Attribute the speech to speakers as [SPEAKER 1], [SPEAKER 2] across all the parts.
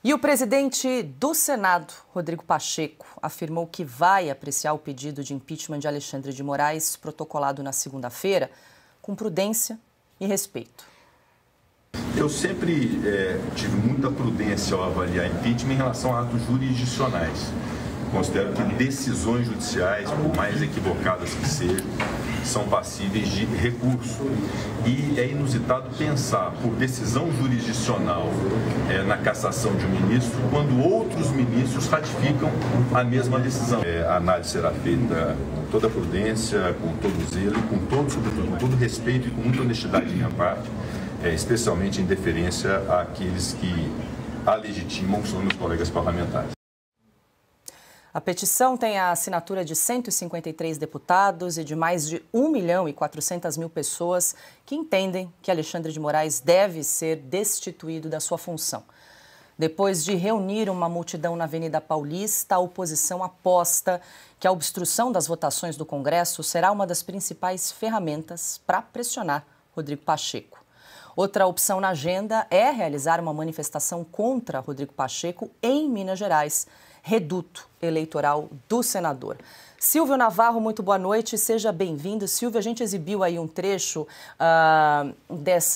[SPEAKER 1] E o presidente do Senado, Rodrigo Pacheco, afirmou que vai apreciar o pedido de impeachment de Alexandre de Moraes, protocolado na segunda-feira, com prudência e respeito.
[SPEAKER 2] Eu sempre tive muita prudência ao avaliar impeachment em relação a atos jurisdicionais. Considero que decisões judiciais, por mais equivocadas que sejam, são passíveis de recurso. E é inusitado pensar por decisão jurisdicional na cassação de um ministro, quando outros ministros ratificam a mesma decisão. A análise será feita com toda prudência, com todo zelo, sobretudo com todo respeito e com muita honestidade de minha parte, especialmente em deferência àqueles que a legitimam, que são meus colegas parlamentares.
[SPEAKER 1] A petição tem a assinatura de 153 deputados e de mais de 1.400.000 pessoas que entendem que Alexandre de Moraes deve ser destituído da sua função. Depois de reunir uma multidão na Avenida Paulista, a oposição aposta que a obstrução das votações do Congresso será uma das principais ferramentas para pressionar Rodrigo Pacheco. Outra opção na agenda é realizar uma manifestação contra Rodrigo Pacheco em Minas Gerais, reduto eleitoral do senador. Silvio Navarro, muito boa noite, seja bem-vindo. Silvio, a gente exibiu aí um trecho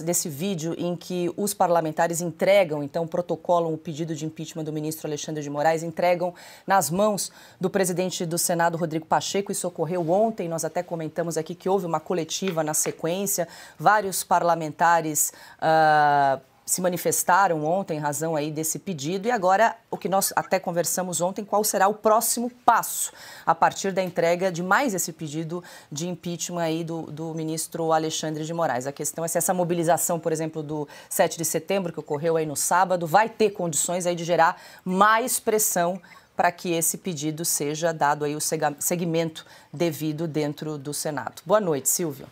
[SPEAKER 1] desse vídeo em que os parlamentares entregam, então protocolam o pedido de impeachment do ministro Alexandre de Moraes, entregam nas mãos do presidente do Senado, Rodrigo Pacheco. Isso ocorreu ontem, nós até comentamos aqui que houve uma coletiva na sequência, vários parlamentares se manifestaram ontem em razão aí desse pedido e agora o que nós até conversamos ontem, qual será o próximo passo a partir da entrega de mais esse pedido de impeachment aí do ministro Alexandre de Moraes. A questão é se essa mobilização, por exemplo, do 7 de setembro, que ocorreu aí no sábado, vai ter condições aí de gerar mais pressão para que esse pedido seja dado aí o seguimento devido dentro do Senado. Boa noite, Silvio.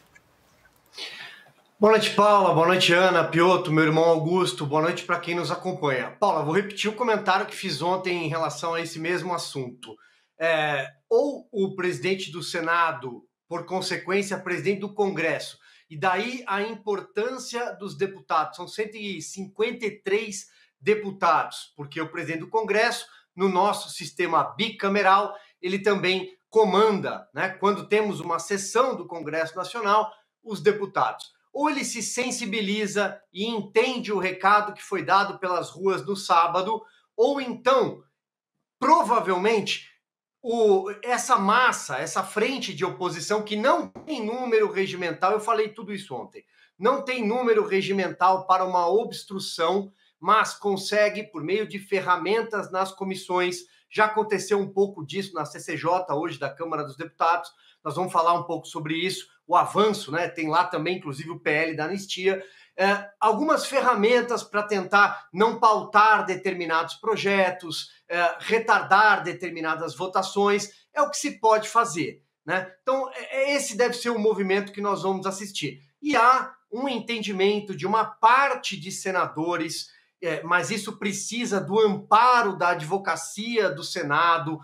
[SPEAKER 3] Boa noite, Paula. Boa noite, Ana, Piotr, meu irmão Augusto. Boa noite para quem nos acompanha. Paula, vou repetir o comentário que fiz ontem em relação a esse mesmo assunto. Ou o presidente do Senado, por consequência, presidente do Congresso, e daí a importância dos deputados. São 153 deputados, porque o presidente do Congresso, no nosso sistema bicameral, ele também comanda, né, quando temos uma sessão do Congresso Nacional, os deputados. Ou ele se sensibiliza e entende o recado que foi dado pelas ruas no sábado, ou então, provavelmente, essa massa, essa frente de oposição que não tem número regimental, eu falei tudo isso ontem, não tem número regimental para uma obstrução, mas consegue, por meio de ferramentas nas comissões, já aconteceu um pouco disso na CCJ hoje da Câmara dos Deputados, nós vamos falar um pouco sobre isso, o avanço, né? Tem lá também, inclusive, o PL da anistia, algumas ferramentas para tentar não pautar determinados projetos, retardar determinadas votações, é o que se pode fazer, né? Então, esse deve ser o movimento que nós vamos assistir. E há um entendimento de uma parte de senadores, mas isso precisa do amparo da advocacia do Senado,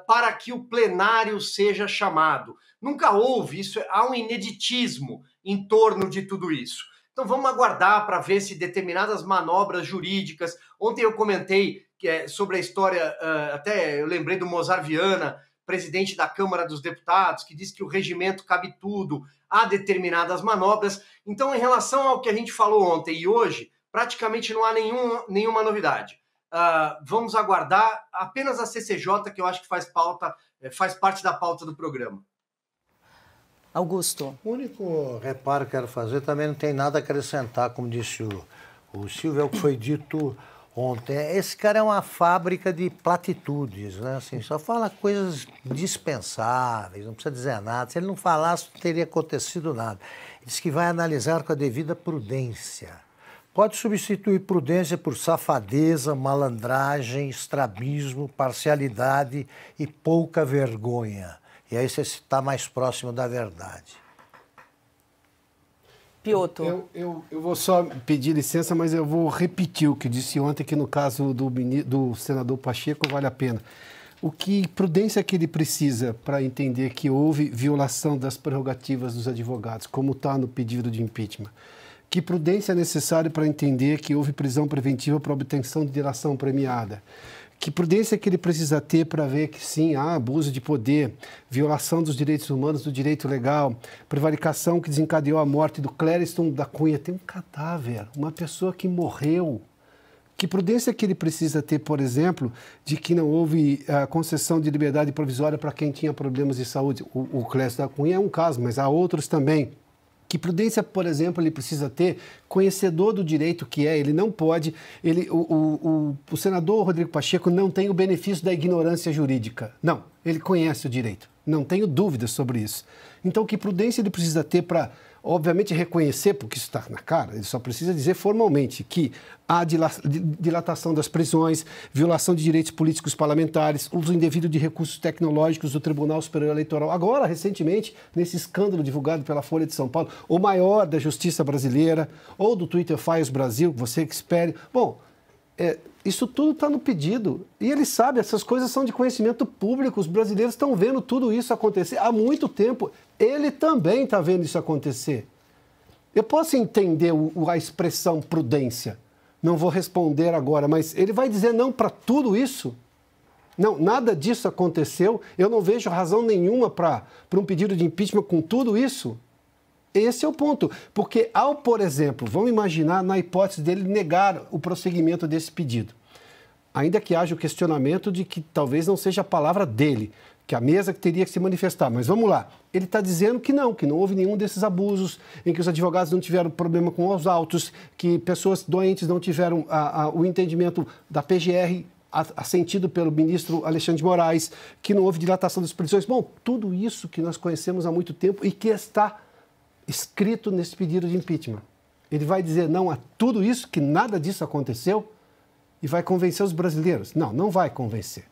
[SPEAKER 3] para que o plenário seja chamado. Nunca houve isso, há um ineditismo em torno de tudo isso. Então vamos aguardar para ver se determinadas manobras jurídicas... Ontem eu comentei sobre a história, até eu lembrei do Mozar Viana, presidente da Câmara dos Deputados, que disse que o regimento cabe tudo, há determinadas manobras. Então, em relação ao que a gente falou ontem e hoje, praticamente não há nenhuma novidade. Vamos aguardar apenas a CCJ, que eu acho que faz parte da pauta do programa.
[SPEAKER 1] Augusto.
[SPEAKER 4] O único reparo que quero fazer, também não tem nada a acrescentar, como disse o Silvio, é o que foi dito ontem. Esse cara é uma fábrica de platitudes, né? Assim, só fala coisas dispensáveis, não precisa dizer nada. Se ele não falasse, não teria acontecido nada. Ele diz que vai analisar com a devida prudência. Pode substituir prudência por safadeza, malandragem, estrabismo, parcialidade e pouca vergonha. E aí você está mais próximo da verdade.
[SPEAKER 1] Piotr.
[SPEAKER 5] Eu vou só pedir licença, mas eu vou repetir o que disse ontem, que no caso do senador Pacheco vale a pena. Que prudência que ele precisa para entender que houve violação das prerrogativas dos advogados, como está no pedido de impeachment. Que prudência é necessária para entender que houve prisão preventiva para obtenção de delação premiada? Que prudência que ele precisa ter para ver que sim, há abuso de poder, violação dos direitos humanos, do direito legal, prevaricação que desencadeou a morte do Clériston da Cunha. Tem um cadáver, uma pessoa que morreu. Que prudência que ele precisa ter, por exemplo, de que não houve concessão de liberdade provisória para quem tinha problemas de saúde. O Clériston da Cunha é um caso, mas há outros também. Que prudência, por exemplo, ele precisa ter, conhecedor do direito que é, ele não pode, o senador Rodrigo Pacheco não tem o benefício da ignorância jurídica. Não, ele conhece o direito, não tenho dúvidas sobre isso. Então, que prudência ele precisa ter para, obviamente, reconhecer, porque isso está na cara, ele só precisa dizer formalmente que há dilatação das prisões, violação de direitos políticos parlamentares, uso indevido de recursos tecnológicos do Tribunal Superior Eleitoral. Agora, recentemente, nesse escândalo divulgado pela Folha de São Paulo, o maior da justiça brasileira, ou do Twitter Files Brasil, você que espere. Bom, isso tudo está no pedido. E ele sabe, essas coisas são de conhecimento público, os brasileiros estão vendo tudo isso acontecer há muito tempo. Ele também está vendo isso acontecer. Eu posso entender a expressão prudência. Não vou responder agora, mas ele vai dizer não para tudo isso? Não, nada disso aconteceu. Eu não vejo razão nenhuma para um pedido de impeachment com tudo isso. Esse é o ponto. Porque ao, por exemplo, vamos imaginar na hipótese dele negar o prosseguimento desse pedido. Ainda que haja o questionamento de que talvez não seja a palavra dele, que a mesa que teria que se manifestar. Mas vamos lá. Ele está dizendo que não houve nenhum desses abusos, em que os advogados não tiveram problema com os autos, que pessoas doentes não tiveram o entendimento da PGR assentido pelo ministro Alexandre de Moraes, que não houve dilatação das prisões. Bom, tudo isso que nós conhecemos há muito tempo e que está escrito nesse pedido de impeachment. Ele vai dizer não a tudo isso, que nada disso aconteceu, e vai convencer os brasileiros? Não, não vai convencer.